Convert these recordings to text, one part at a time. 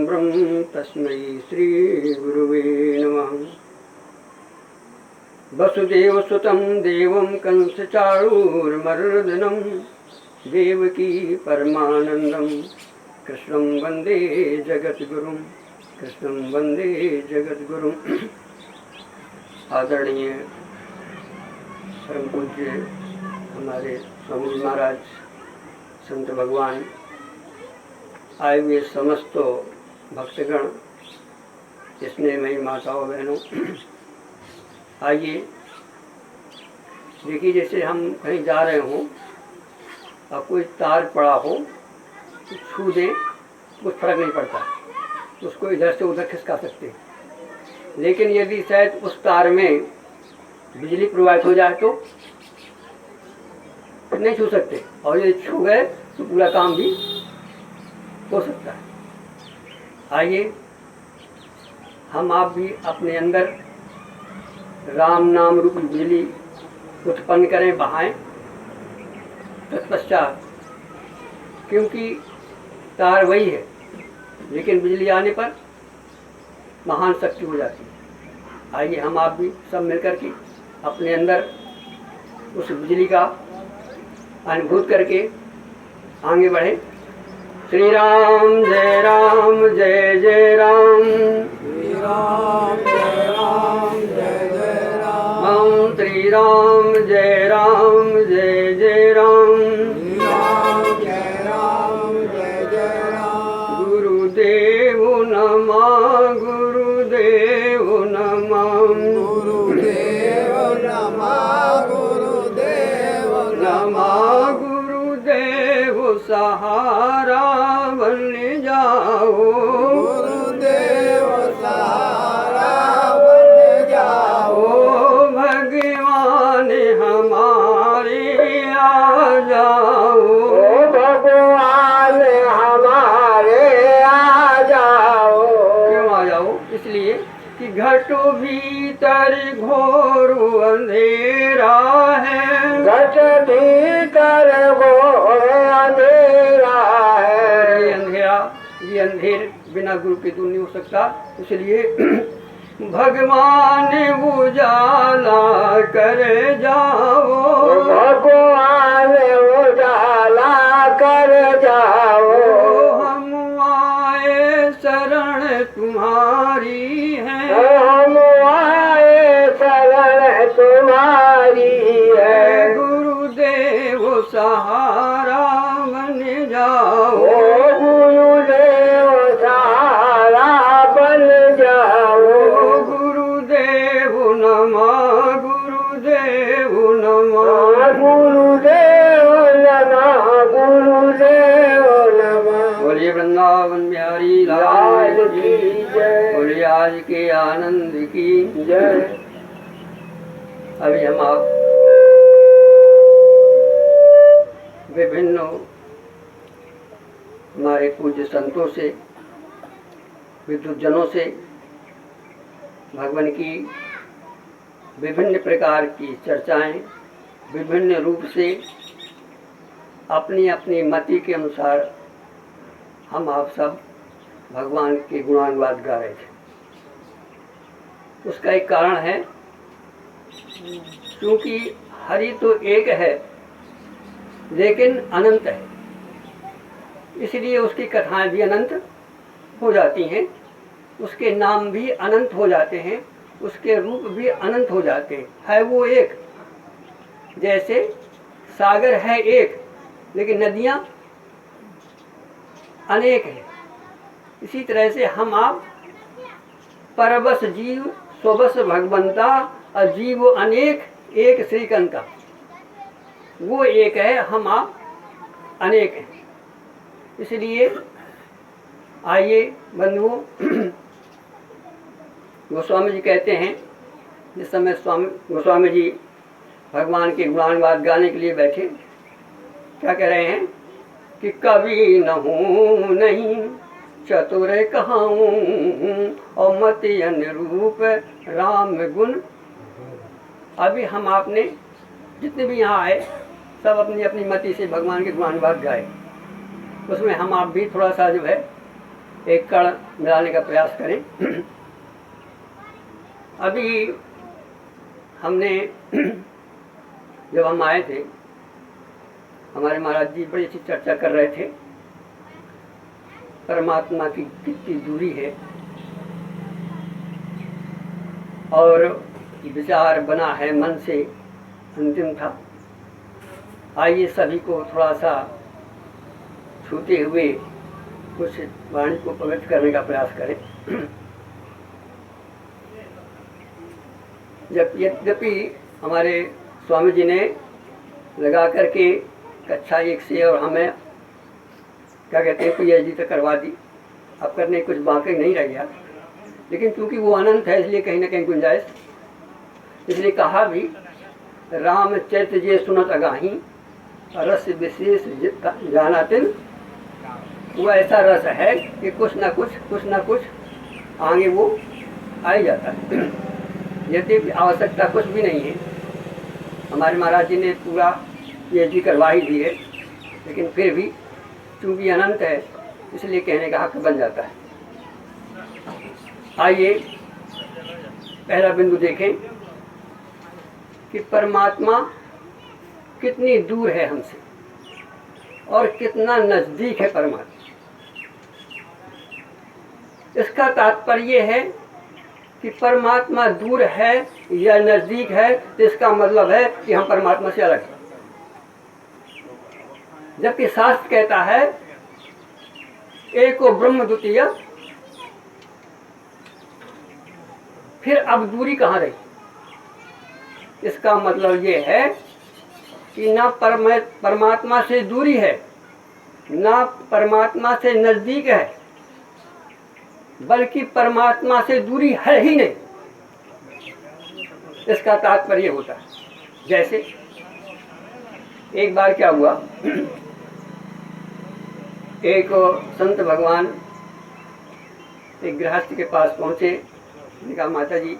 ब्रह्म तस्मै श्रीगुरुवे नमः। वसुदेवसुतं देवं कंसचाणूरमर्दनं देवकी परमानन्दं कृष्णं वन्दे जगद्गुरुं, कृष्णं वन्दे जगद्गुरुं। आदरणीय परम पूज्य हमारे स्वामी महाराज संत भगवान, आए हुए समस्त भक्तगण, स्नेहमयी माताओं बहनों, आइए देखिए, जैसे हम कहीं जा रहे हों और कोई तार पड़ा हो तो छू दें, कुछ फर्क नहीं पड़ता, उसको इधर से उधर खिसका सकते हैं। लेकिन यदि शायद उस तार में बिजली प्रवाहित हो जाए तो नहीं छू सकते, और यदि छू गए तो पूरा काम भी हो सकता है। आइए हम आप भी अपने अंदर राम नाम रूपी बिजली उत्पन्न करें, बहाएं। तत्पश्चात, क्योंकि तार वही है लेकिन बिजली आने पर महान शक्ति हो जाती है। आइए हम आप भी सब मिलकर के अपने अंदर उस बिजली का अनुभूत करके आगे बढ़े। श्री राम जय राम जय जय राम, श्री राम जय राम जय जय राम, श्री राम जय राम जय जय राम, श्री राम जय राम जय जय राम। गुरुदेव नमः, गुरुदेव नमः, गुरुदेव नमः, गुरुदेव नमः। गुरुदेव सहारा बन जाओ, गुरुदेव सहारा बन जाओ। भगवान हमारे आ जाओ, भगवान हमारे आ जाओ। क्यों आ जाओ? इसलिए कि घट भीतर घोर अंधेरा है, घट भीतर घोर अंधेरा है। ये अंधेर बिना गुरु के दूर नहीं हो सकता। इसलिए भगवान उजाला कर जाओ, भगवान उजाला कर जाओ। हम आए शरण तुम्हारी है, हम आए शरण तुम्हारी है। गुरुदेव सहारा बन जाओ, गुरुदेव सहारा बन जाओ। गुरुदेव नमः, गुरुदेव नमः, गुरुदेव नमः, गुरुदेव नमः। बोलिए वृंदावन बिहारी लाल की जय, बोलिए आज के आनंद की जय। अभी हम आप विभिन्न हमारे पूज्य संतों से, विद्वज्जनों से भगवान की विभिन्न प्रकार की चर्चाएं विभिन्न रूप से अपनी अपनी मति के अनुसार हम आप सब भगवान के गुणानुवाद गा रहे थे। उसका एक कारण है, क्योंकि हरि तो एक है लेकिन अनंत है, इसलिए उसकी कथाएं भी अनंत हो जाती हैं, उसके नाम भी अनंत हो जाते हैं, उसके रूप भी अनंत हो जाते हैं। है वो एक, जैसे सागर है एक लेकिन नदियां अनेक हैं। इसी तरह से हम आप परबस जीव स्वबस भगवंता, अजीव अनेक एक श्रीकंता। वो एक है, हम आप अनेक हैं। इसलिए आइए बंधुओं, गोस्वामी जी कहते हैं, जिस समय गोस्वामी जी भगवान के गुणानुवाद गाने के लिए बैठे, क्या कह रहे हैं कि कवि न हूँ नहीं चतुर कहाऊँ, और मति अनुरूप राम गुण। अभी हम आपने जितने भी यहाँ आए सब अपनी अपनी मति से भगवान के गुणानुवाद गाए, उसमें हम आप भी थोड़ा सा जो है एक कण मिलाने का प्रयास करें। अभी हमने जब हम आए थे, हमारे महाराज जी बड़ी अच्छी चर्चा कर रहे थे परमात्मा की कितनी दूरी है, और विचार बना है मन से अंतिम था। आइए सभी को थोड़ा सा छूते हुए कुछ वाणी को पवित्र करने का प्रयास करें। यद्यपि हमारे स्वामी जी ने लगा करके कक्षा 1 से और हमें क्या कहते हैं PhD तक करवा दी, अब करने कुछ बाकी नहीं रह गया, लेकिन क्योंकि वो अनंत है इसलिए कहीं ना कहीं गुंजाइश, इसलिए कहा भी रामचरित जे सुनत अगाही रस विशेष जानातिन। वो ऐसा रस है कि कुछ ना कुछ आगे वो आ ही जाता है। यदि आवश्यकता कुछ भी नहीं है, हमारे महाराज जी ने पूरा PhD करवा ही दी है, लेकिन फिर भी चूंकि अनंत है इसलिए कहने का हक बन जाता है। आइए पहला बिंदु देखें कि परमात्मा कितनी दूर है हमसे और कितना नजदीक है परमात्मा। इसका तात्पर्य है कि परमात्मा दूर है या नजदीक है, तो इसका मतलब है कि हम परमात्मा से अलग हैं। जबकि शास्त्र कहता है एको ब्रह्म द्वितीय, फिर अब दूरी कहाँ रही? इसका मतलब ये है कि ना परमात्मा से दूरी है, ना परमात्मा से नजदीक है, बल्कि परमात्मा से दूरी है ही नहीं। इसका तात्पर्य होता है, जैसे एक बार क्या हुआ, एक संत भगवान एक गृहस्थ के पास पहुंचे। कहा माता जी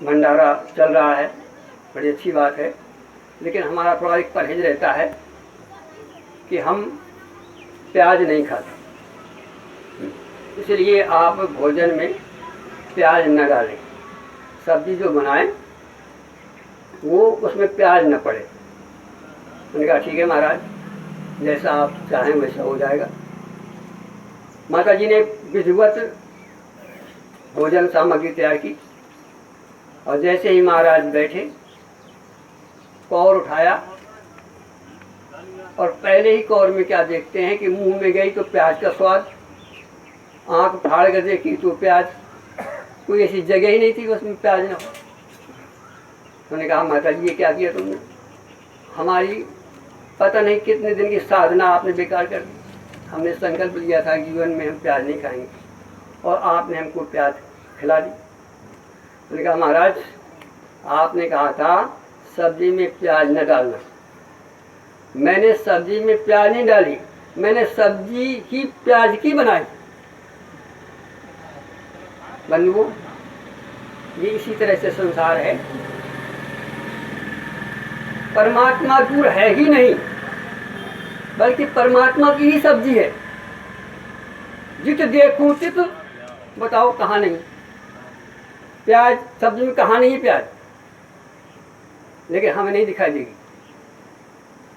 भंडारा चल रहा है, बड़ी अच्छी बात है, लेकिन हमारा थोड़ा एक परहेज रहता है कि हम प्याज नहीं खाते, इसलिए आप भोजन में प्याज न डालें, सब्जी जो बनाएं वो उसमें प्याज न पड़े। उन्होंने कहा ठीक है महाराज, जैसा आप चाहें वैसा हो जाएगा। माता जी ने विधिवत भोजन सामग्री तैयार की, और जैसे ही महाराज बैठे कौर उठाया, और पहले ही कौर में क्या देखते हैं कि मुंह में गई तो प्याज का स्वाद, आंख फाड़ कर देखी तो प्याज, कोई ऐसी जगह ही नहीं थी उसमें प्याज ना हो। उन्होंने कहा माता जी ये क्या किया तुमने, हमारी पता नहीं कितने दिन की साधना आपने बेकार कर दी। हमने संकल्प लिया था जीवन में हम प्याज नहीं खाएंगे, और आपने हमको प्याज खिला दी। उन्होंने कहा महाराज आपने कहा था सब्जी में प्याज न डालना, मैंने सब्जी में प्याज नहीं डाली, मैंने सब्जी ही प्याज की बनाई। बंधुओं, ये इसी तरह से संसार है। परमात्मा दूर है ही नहीं, बल्कि परमात्मा की ही सब्जी है। जित देखूं तित बताओ कहाँ नहीं प्याज, सब्जी में कहाँ नहीं प्याज, लेकिन हमें नहीं दिखाई देगी।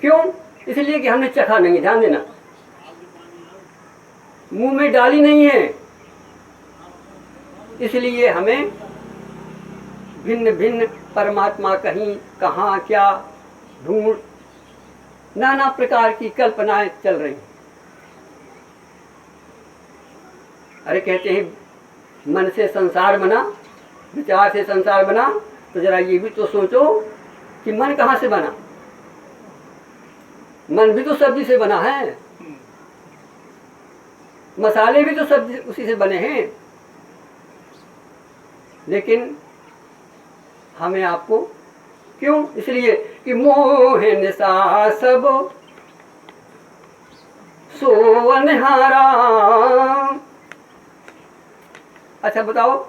क्यों? इसलिए कि हमने चखा नहीं, ध्यान देना, मुंह में डाली नहीं है, इसलिए हमें भिन्न भिन्न परमात्मा कहीं कहाँ क्या ढूंढ, नाना प्रकार की कल्पनाएं चल रही। अरे कहते हैं मन से संसार बना, विचार से संसार बना, तो जरा ये भी तो सोचो कि मन कहाँ से बना। मन भी तो सब्जी से बना है, मसाले भी तो सब्जी उसी से बने हैं, लेकिन हमें आपको क्यों? इसलिए कि मोह निशा सब सो अनहारा। अच्छा बताओ,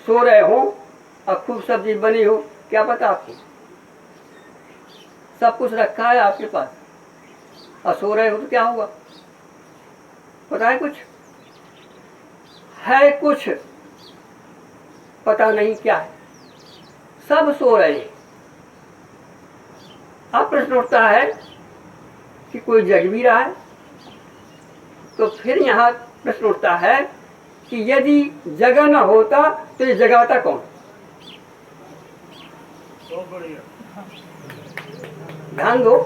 सो रहे हो और खूब सब्जी बनी हो, क्या पता आपको, सब कुछ रखा है आपके पास और सो रहे हो तो क्या होगा? पता है कुछ? है कुछ, पता नहीं क्या है। सब सो रहे हैं। अब प्रश्न उठता है कि कोई जग भी रहा है। तो फिर यहाँ प्रश्न उठता है कि यदि जगह न होता तो ये जगाता कौन? ध्यान दो,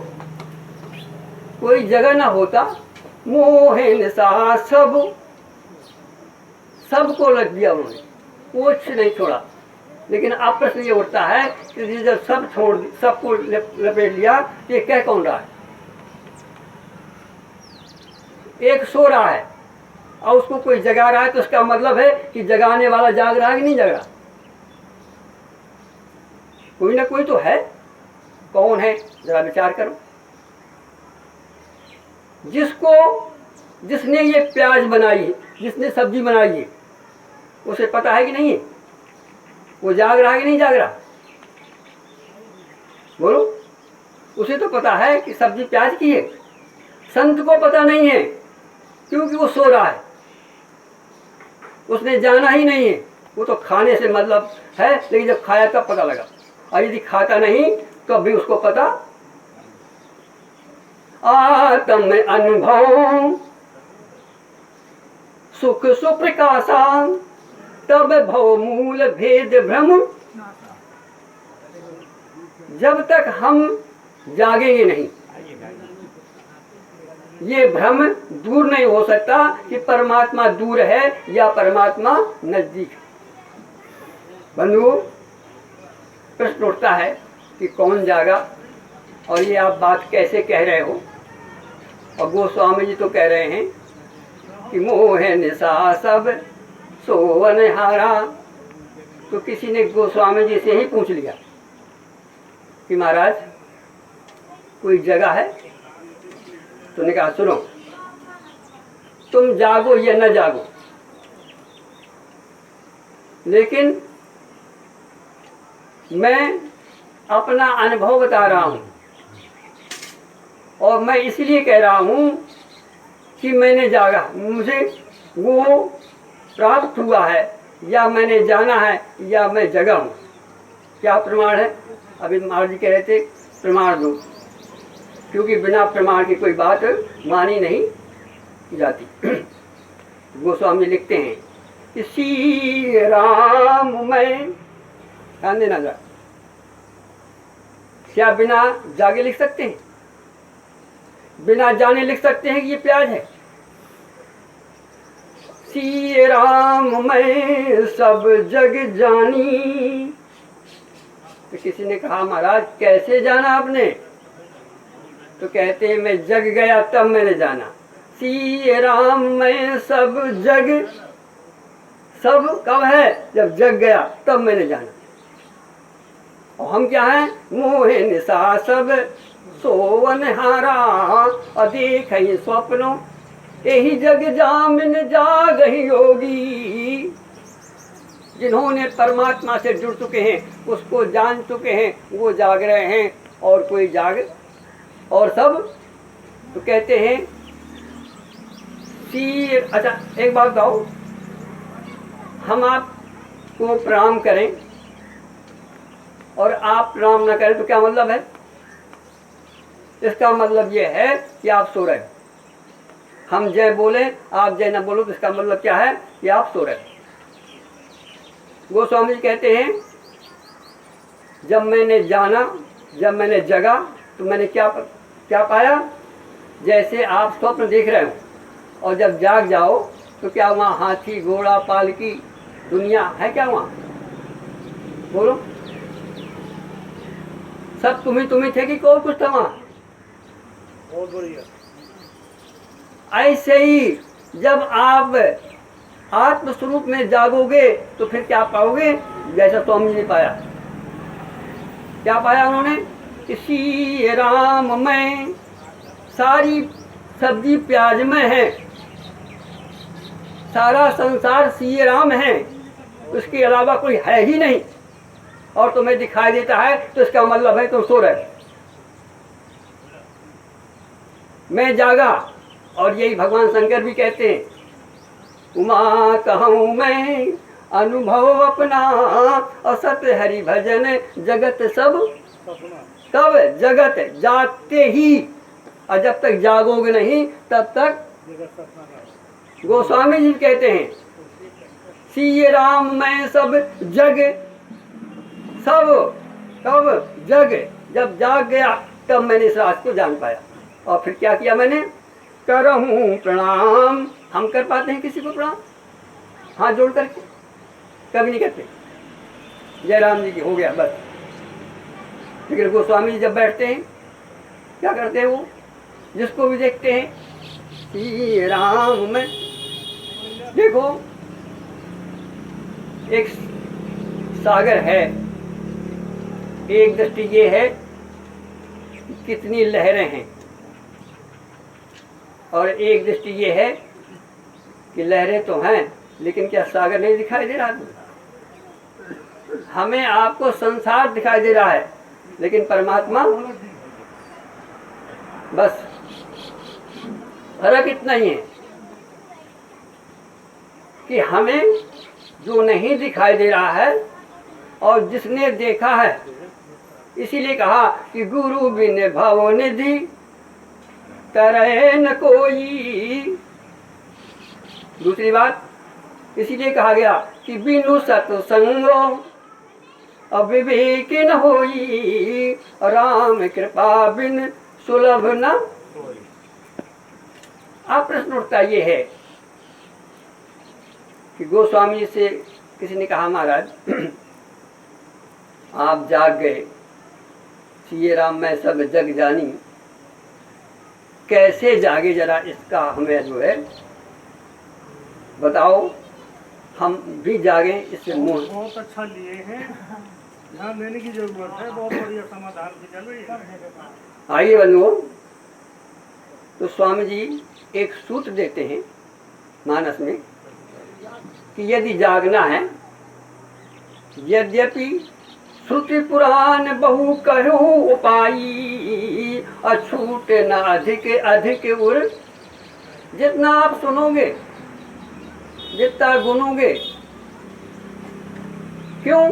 कोई जगह ना होता, मोहे निशा सबको लग दिया उन्होंने, कुछ नहीं छोड़ा। लेकिन अब प्रश्न ये उठता है कि जब सबको लपेट लिया तो ये कह कौन रहा है? एक सो रहा है और उसको कोई जगा रहा है, तो उसका मतलब है कि जगाने वाला जाग रहा है कि नहीं जग रहा? कोई ना कोई तो है। कौन है? जरा विचार करो। जिसने ये प्याज बनाई है, जिसने सब्जी बनाई है, उसे पता है कि नहीं है? वो जाग रहा है कि नहीं जाग रहा? बोलो। उसे तो पता है कि सब्जी प्याज की है। संत को पता नहीं है क्योंकि वो सो रहा है, उसने जाना ही नहीं है। वो तो खाने से मतलब है, लेकिन जब खाया तब पता लगा। और यदि खाता नहीं तो भी उसको पता। आत्म अनुभव सुख सुप्रकाशा तब भव मूल भेद भ्रम। जब तक हम जागेंगे नहीं, ये भ्रम दूर नहीं हो सकता कि परमात्मा दूर है या परमात्मा नजदीक है। बंधुओं, प्रश्न उठता है कि कौन जागा, और ये आप बात कैसे कह रहे हो? और गोस्वामी जी तो कह रहे हैं कि मोह निशा सब सोवनहारा। तो किसी ने गोस्वामी जी से ही पूछ लिया कि महाराज कोई जगह है? तो ने कहा सुनो, तुम जागो या न जागो, लेकिन मैं अपना अनुभव बता रहा हूं, और मैं इसलिए कह रहा हूं कि मैंने जागा, मुझे वो प्राप्त हुआ है, या मैंने जाना है, या मैं जगा हूं। क्या प्रमाण है? अभी महाराज जी कह रहे थे प्रमाण दो, क्योंकि बिना प्रमाण की कोई बात मानी नहीं जाती। गोस्वामी लिखते हैं कि श्री राम में, ध्यान देना जा, क्या बिना जागे लिख सकते हैं? बिना जाने लिख सकते हैं कि ये प्याज है? श्री राम में सब जग जानी। तो किसी ने कहा महाराज कैसे जाना आपने? तो कहते हैं मैं जग गया तब मैंने जाना। श्री राम में सब जग, सब कब है? जब जग गया तब मैंने जाना। और हम क्या हैं? मोहे निशा सब सोवनहारा अदेख स्वप्नों यही जग जामिन जागहि योगी। जिन्होंने परमात्मा से जुड़ चुके हैं, उसको जान चुके हैं, वो जाग रहे हैं, और कोई जाग, और सब तो कहते हैं कि अच्छा एक बात बताओ, हम आपको प्रणाम करें और आप प्रणाम न करें तो क्या मतलब है? इसका मतलब ये है कि आप सो रहे हो। हम जय बोले, आप जय न बोलो, तो इसका मतलब क्या है? कि आप सो रहे हो। गोस्वामी जी कहते हैं जब मैंने जाना, जब मैंने जगा, तो मैंने क्या पाया? जैसे आप स्वप्न देख रहे हो, और जब जाग जाओ तो क्या वहाँ हाथी घोड़ा पालकी दुनिया है क्या वहाँ? बोलो। सब तुम्ही थे कि कौन कुछ था वहाँ? बहुत बढ़िया। ऐसे ही जब आप आत्मस्वरूप में जागोगे तो फिर क्या पाओगे? जैसा स्वामी जी ने पाया। क्या पाया उन्होंने? श्री राम में सारी सब्जी प्याज में है, सारा संसार श्री राम है, उसके अलावा कोई है ही नहीं, और तुम्हें दिखाई देता है, तो इसका मतलब है तुम सो रहे। मैं जागा और यही भगवान शंकर भी कहते हैं, उमा कहूँ मैं अनुभव अपना, असत हरि भजन जगत सब, तब जगत जागते ही, और जब तक जागोगे नहीं तब तक। गोस्वामी जी कहते हैं, सिय राम मैं सब जग, सब तब जग, जब जाग गया तब मैंने इस राज को जान पाया। और फिर क्या किया मैंने, करहूँ प्रणाम। हम कर पाते हैं किसी को प्रणाम हाथ जोड़ करके? कभी नहीं करते। जय राम जी की हो गया बस। लेकिन गोस्वामी जी जब बैठते हैं क्या करते हैं, वो जिसको भी देखते हैं श्री राम में, देखो एक सागर है, एक दृष्टि ये है कि कितनी लहरें हैं, और एक दृष्टि ये है कि लहरें तो हैं लेकिन क्या सागर नहीं दिखाई दे रहा? हमें आपको संसार दिखाई दे रहा है लेकिन परमात्मा, बस फर्क इतना ही है कि हमें जो नहीं दिखाई दे रहा है और जिसने देखा है, इसीलिए कहा कि गुरु बिन भव निधि तरह न कोई। दूसरी बात इसीलिए कहा गया कि बिनु सत्संगो अविवेक न होई, राम कृपा बिन सुलभ न। अब प्रश्न उठता ये है कि गोस्वामी से किसी ने कहा, महाराज आप जाग गए, सिय राम मैं सब जग जानी, कैसे जागे जरा इसका हमें जो है बताओ, हम भी जागे इससे मुंह। बहुत अच्छा लिए हैं, ध्यान देने की जरूरत है, बहुत बढ़िया समाधान भी चल रही है। आइए बंधुओं, तो स्वामी जी एक सूत्र देते हैं मानस में कि यदि जागना है, यद्यपि श्रुति पुराण बहु कहु उपाई, अछूट न अधिक अधिक उर। जितना आप सुनोगे, जितना गुनोगे, क्यों?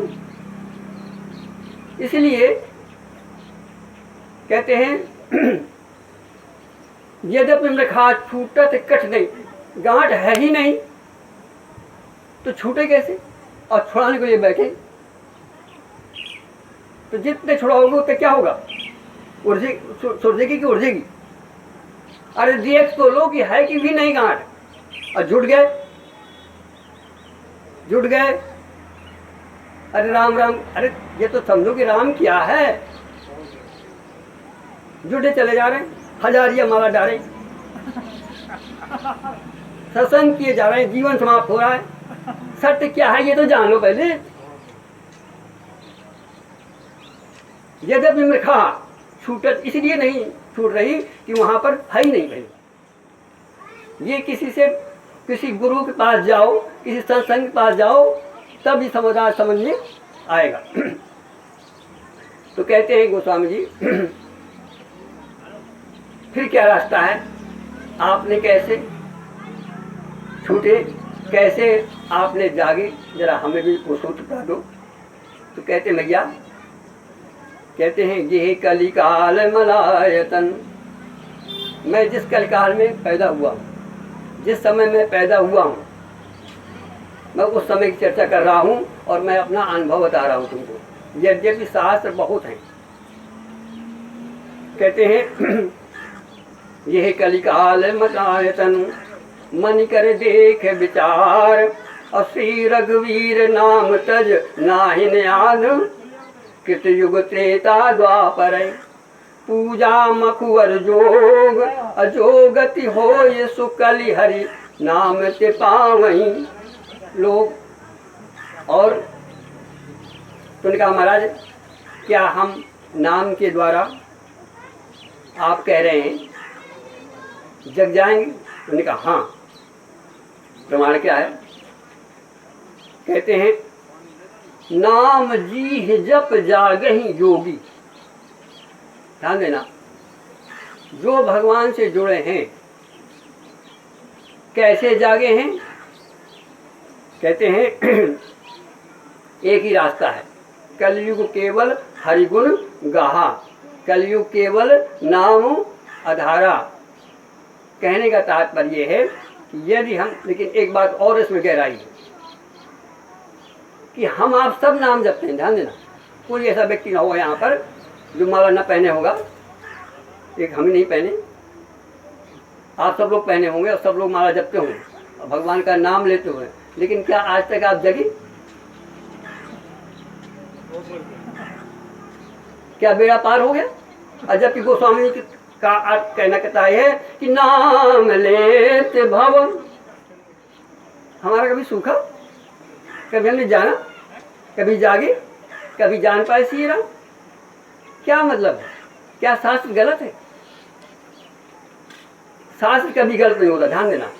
इसलिए कहते हैं यद्यपि मृखा छूटत कठ नहीं, गांठ है ही नहीं तो छूटे कैसे? और छुड़ाने के लिए बैठे तो जितने छुड़ाओगे उतने क्या होगा? सुरजेगी कि उड़जेगी? अरे देख तो लो कि है कि भी नहीं गांठ, और जुट गए, जुट गए। अरे राम राम, अरे ये तो समझो कि राम क्या है, जुटे चले जा रहे हैं, हजारिया माला डाले, सत्संग किए जा रहे हैं, जीवन समाप्त हो रहा है। सत्य क्या है ये तो जान लो पहले। यद्यपि मृखा छूटत, इसलिए नहीं छूट रही कि वहां पर है ही नहीं भाई। ये किसी से, किसी गुरु के पास जाओ, किसी सत्संग के पास जाओ, तब ये समाधान समझ में आएगा। तो कहते हैं गोस्वामी जी फिर क्या रास्ता है, आपने कैसे छूटे, कैसे आपने जागे, जरा हमें भी वो सूत्र बता दो। तो कहते भैया, कहते हैं ये कलिकाल मलायतन, मैं जिस कलिकाल में पैदा हुआ हूँ, जिस समय में पैदा हुआ हूँ, मैं उस समय की चर्चा कर रहा हूँ और मैं अपना अनुभव बता रहा हूँ तुमको। यद्यपि शास्त्र बहुत हैं, कहते हैं यह कलिकाल मलायतन, मन कर देख विचार, और श्री रघुवीर नाम तज नाहिन याद, कृत युग त्रेता द्वापर, पूजा मकुवर जोग, अजोगति हो ये सुकलि हरि नाम ते पावहीं लोग। और तुमने कहा महाराज क्या हम नाम के द्वारा, आप कह रहे हैं जग जाएंगे? तुमने कहा हाँ। प्रमाण क्या है? कहते हैं नाम जी जप जागहि योगी। ध्यान देना, जो भगवान से जुड़े हैं कैसे जागे हैं? कहते हैं एक ही रास्ता है, कलयुग केवल हरिगुण गाहा, कलयुग केवल नाम आधारा। कहने का तात्पर्य है कि यदि हम, लेकिन एक बात और इसमें गहराई है कि हम आप सब नाम जपते हैं, ध्यान देना, कोई ऐसा व्यक्ति ना हो यहाँ पर जो माला न पहने होगा। एक हम ही नहीं पहने, आप सब लोग पहने होंगे और सब लोग माला जपते होंगे और भगवान का नाम लेते हुए, लेकिन क्या आज तक आप जगे? क्या बेड़ा पार हो गया? और जबकि गोस्वामी जी का अर्थ कहना कहता है कि नाम लेते भव। हमारा कभी सूखा, कभी हमने जाना, कभी जागे, कभी जान पाए श्री राम? क्या मतलब है? क्या शास्त्र गलत है? शास्त्र कभी गलत नहीं होता, ध्यान देना।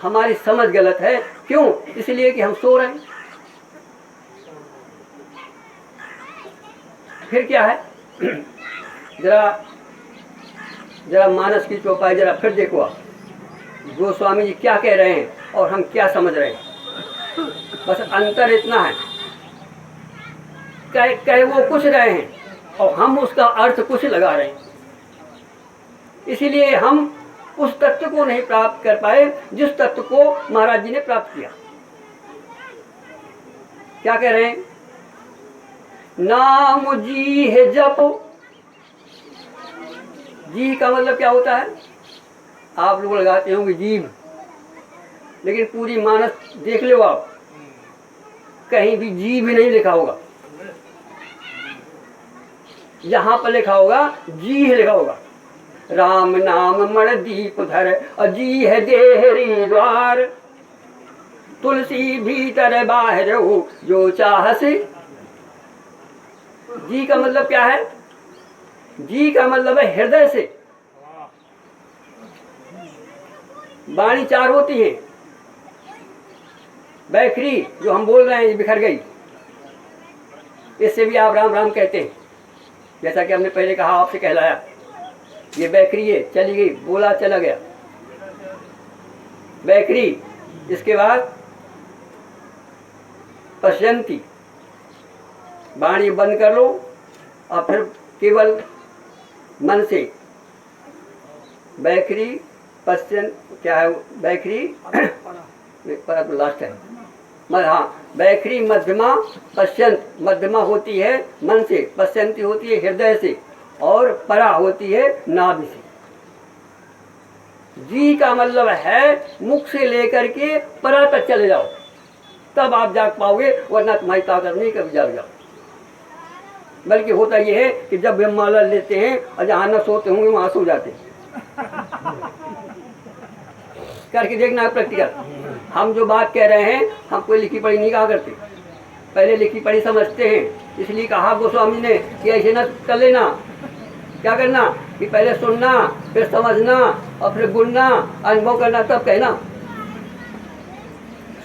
हमारी समझ गलत है। क्यों? इसलिए कि हम सो रहे हैं। फिर क्या है? जरा मानस की चौपाई जरा फिर देखो आप, गोस्वामी जी क्या कह रहे हैं और हम क्या समझ रहे हैं। बस अंतर इतना है, कह वो कुछ रहे हैं और हम उसका अर्थ कुछ लगा रहे हैं। इसीलिए हम उस तत्व को नहीं प्राप्त कर पाए जिस तत्व को महाराज जी ने प्राप्त किया। क्या कह रहे हैं? नाम जी है जप। जी का मतलब क्या होता है? आप लोग लगाते होंगे जीभ, लेकिन पूरी मानस देख लो आप, कहीं भी जीभ ही नहीं लिखा होगा। यहां पर लिखा होगा जी है, लिखा होगा राम नाम मण दीप धर और जी है देहरी द्वार, तुलसी भीतर बाहर हो जो चाह से। जी का मतलब क्या है? जी का मतलब है हृदय से। वाणी चार होती है, बैखरी जो हम बोल रहे हैं बिखर गई, इससे भी आप राम राम कहते हैं। जैसा कि हमने पहले कहा, आपसे कहलाया, ये बैखरी है, चली गई, बोला चला गया, बैखरी। इसके बाद पश्यंती, वाणी बंद कर लो और फिर केवल मन से बैखरी पश्यंत, क्या है बैखरी? पर तो लास्ट है, हाँ, बैखरी मध्यमा पश्यंत, मध्यमा होती है मन से, पश्यंती होती है हृदय से, और परा होती है नाभि से। जी का मतलब है मुख से लेकर के परा तक चले जाओ, तब आप जाग पाओगे, वरना तुम्हारी ताकत नहीं कभी जाग जाओ। बल्कि होता यह है कि जब हम माला लेते हैं और जहाँ न सोते होंगे वहाँ सो जाते हैं। करके देखना है प्रैक्टिकल। हम जो बात कह रहे हैं हम कोई लिखी पढ़ी नहीं कहा करते, पहले लिखी पढ़ी समझते हैं। इसलिए कहा गोस्वामी ने कि ऐसे न कर लेना। क्या करना? कि पहले सुनना, फिर समझना और फिर गुनना, अनुभव करना, तब कहना।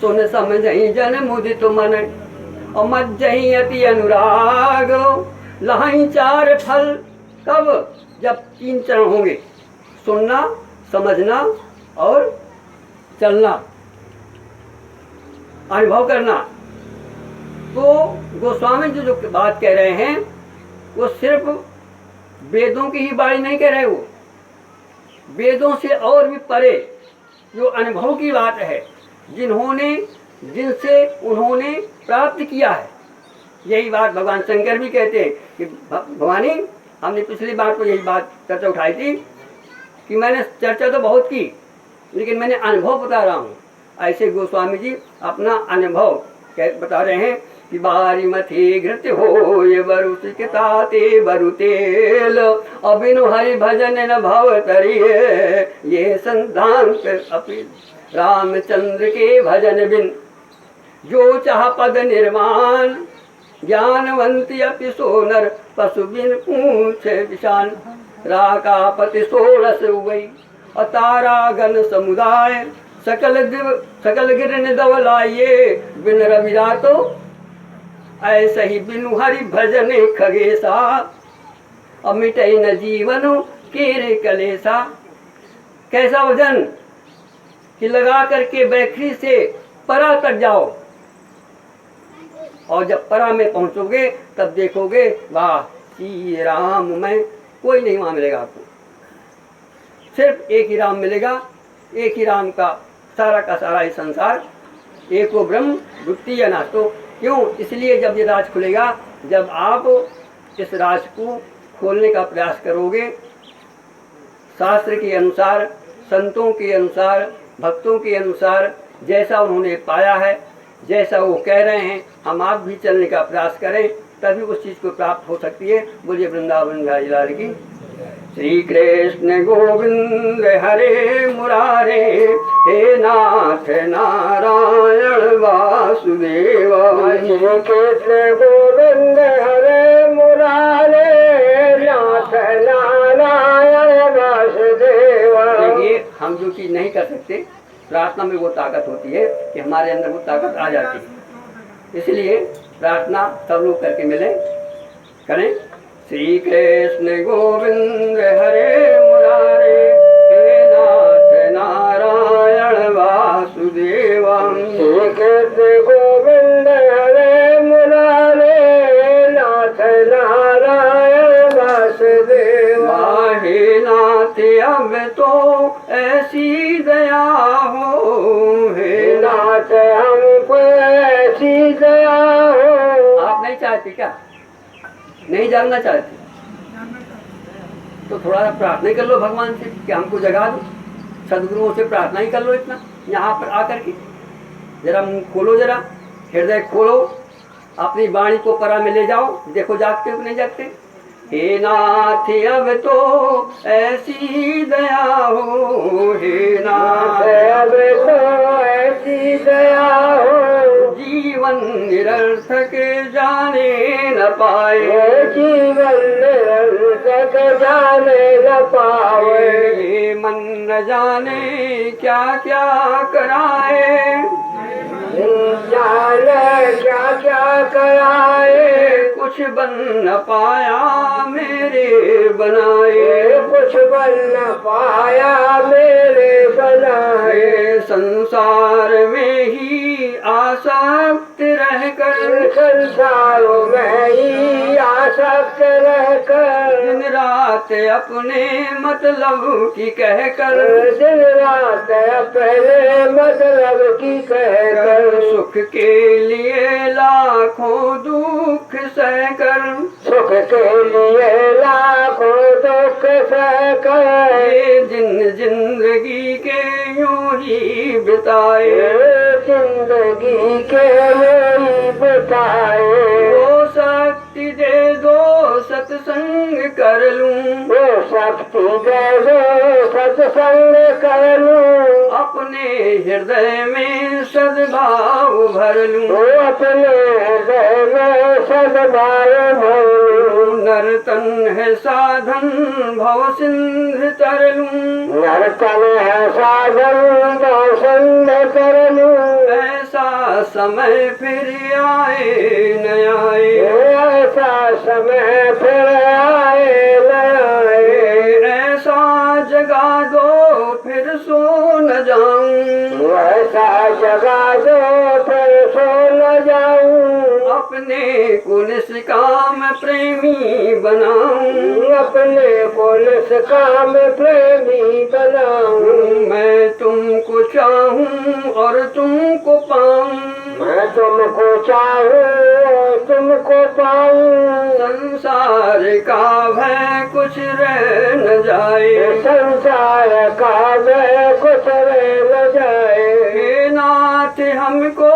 सुन समझ ही जन मुदित मन और मज्जही अति अनुराग, लहाई चार फल। कब? जब तीन चरण होंगे, सुनना, समझना और चलना, अनुभव करना। तो गोस्वामी जी जो बात कह रहे हैं वो सिर्फ वेदों की ही बाणी नहीं कह रहे, वो वेदों से और भी परे जो अनुभव की बात है, जिनसे उन्होंने प्राप्त किया है। यही बात भगवान शंकर भी कहते हैं कि भवानी, हमने पिछली बार तो यही बात चर्चा उठाई थी कि मैंने चर्चा तो बहुत की, लेकिन मैंने अनुभव बता रहा हूँ। ऐसे गोस्वामी जी अपना अनुभव बता रहे हैं कि बारी मथी घृत हो ये बरुते बरुतेल, अबिनु हरि भजन न भव तरिये, ये संतांत अपि रामचंद्र के भजन बिन, जो चाह पद निर्माण, ज्ञानवंती अपि सोनर पशु बिन पूछ विशान, राकापति सोरस उवई और तारागण समुदाय, सकल गिर निदवलाइये बिन रविरातो, ऐसे ही बिनु हरि भजन खगेसा, अमिटई न जीवन केरे कलेसा। कैसा भजन? कि लगा करके बैखरी से परा तक जाओ, और जब परा में पहुंचोगे तब देखोगे वाह श्री राम में कोई नहीं वहां मिलेगा आपको, सिर्फ एक ही राम मिलेगा, एक ही राम का सारा ही संसार, एको ब्रह्म द्वितीय नास्तो। क्यों? इसलिए जब ये राज खुलेगा, जब आप इस राज को खोलने का प्रयास करोगे, शास्त्र के अनुसार, संतों के अनुसार, भक्तों के अनुसार, जैसा उन्होंने पाया है, जैसा वो कह रहे हैं, हम आप भी चलने का प्रयास करें, तभी उस चीज़ को प्राप्त हो सकती है। बोलिए वृंदावन बिहारी लाल की। श्री कृष्ण गोविंद हरे मुरारे, हे नाथ नारायण वासुदेव। श्री कृष्ण गोविंद हरे मुरारे, नाथ नारायण वासुदेव। देखिए, हम जो चीज़ नहीं कर सकते, प्रार्थना में वो ताकत होती है कि हमारे अंदर वो ताकत आ जाती है। इसलिए प्रार्थना सब लोग करके मिले, करें। श्री कृष्ण गोविंद हरे मुरारे, हे नाथ नारायण वासुदेव। श्री कृष्ण गोविंद हरे मुरारे, नाथ नारायण वासुदेव। हे नाथ अब तो ऐसी दया हो, हे नाथ हमको ऐसी दया हो। आप नहीं चाहते क्या? नहीं जानना चाहते तो थोड़ा सा प्रार्थना ही कर लो भगवान से कि हमको जगा दो। सदगुरुओं से प्रार्थना ही कर लो इतना, यहाँ पर आकर के जरा मुंह खोलो, जरा हृदय खोलो, अपनी वाणी को परा में ले जाओ, देखो जागते हो कि नहीं जागते। हे नाथ अब तो ऐसी दया हो, हे नाथ अब तो ऐसी दया हो। जीवन निरर्थक जाने न पाए, जीवन निरर्थक जाने न पावे। ये मन न जाने क्या क्या कराए, जाने क्या क्या कराए। कुछ बन न पाया मेरे बनाए, कुछ बन न पाया मेरे बनाए। संसार में ही आसक्त रहकर, संसार में ही आसक्त रहकर, दिन रात अपने मतलब की कहकर, दिन रात अपने मतलब की कहकर, सुख के लिए लाखों दुख सहकर, सुख के लिए लाखों दुख सहकर, ये दिन जिंदगी के यूं ही बिताए, जिंदगी के लिए बिताए। वो शक्ति दे दो सत्संग कर लूं, वो शक्ति दे दो सत्संग कर लूं, अपने हृदय में सद्भाव भर लूं, वो अपने हृदय में सद्भाव भर लूं। नर्तन है साधन भव सिंध तर लूं, नर्तन है साधन भव सिंध तर लूं। ऐसा समय फिर आए न आए, ऐसा समय फिर आए न आए। ऐसा जगा दो फिर सो न जाऊं, ऐसा जगा दो फिर सो न जाऊं। अपने को निष्काम प्रेमी बनाऊं, अपने को निष्काम प्रेमी बनाऊं। मैं तुमको चाहूं और तुमको पाऊं, मैं तुमको चाहूं और तुमको पाऊं। संसार का भय कुछ रह न जाए, संसार का भय कुछ रह न जाए। हे नाथ हमको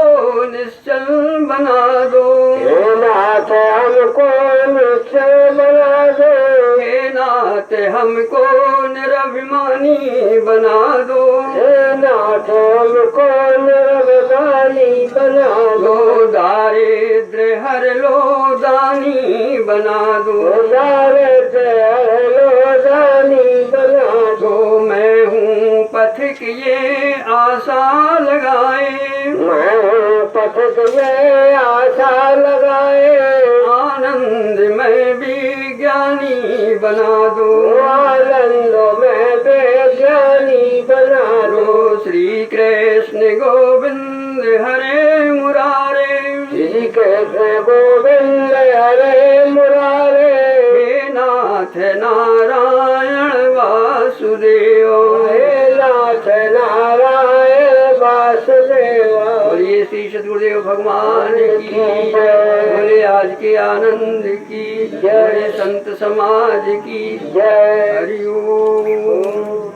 निश्चल बना दो, हे नाथ हमको निश्चल बना दो। हे नाथ हमको निरभिमानी बना दो, हे नाथ हमको निरभिमानी बना दो। दारिद्र्य हर लो दानी बना दो, दारिद्र्य हर लो दानी बना दो। मैं हूँ पथिक ये आशा लगाए, मैं हूँ पथिक ये आशा लगाए। आनंद में भी ज्ञानी बना दो, आनंद में भी ज्ञानी बना दो। श्री कृष्ण गोविंद हरे मुरारे, श्री कृष्ण गोविंद हरे मुरारे, हे नाथ नारायण वासुदेव, हे नाथ नारायण वासुदेव। बोलिए श्री सद्गुरुदेव भगवान की जय, बोले आज के आनंद की जय, बोले संत समाज की जय। हरि ओम।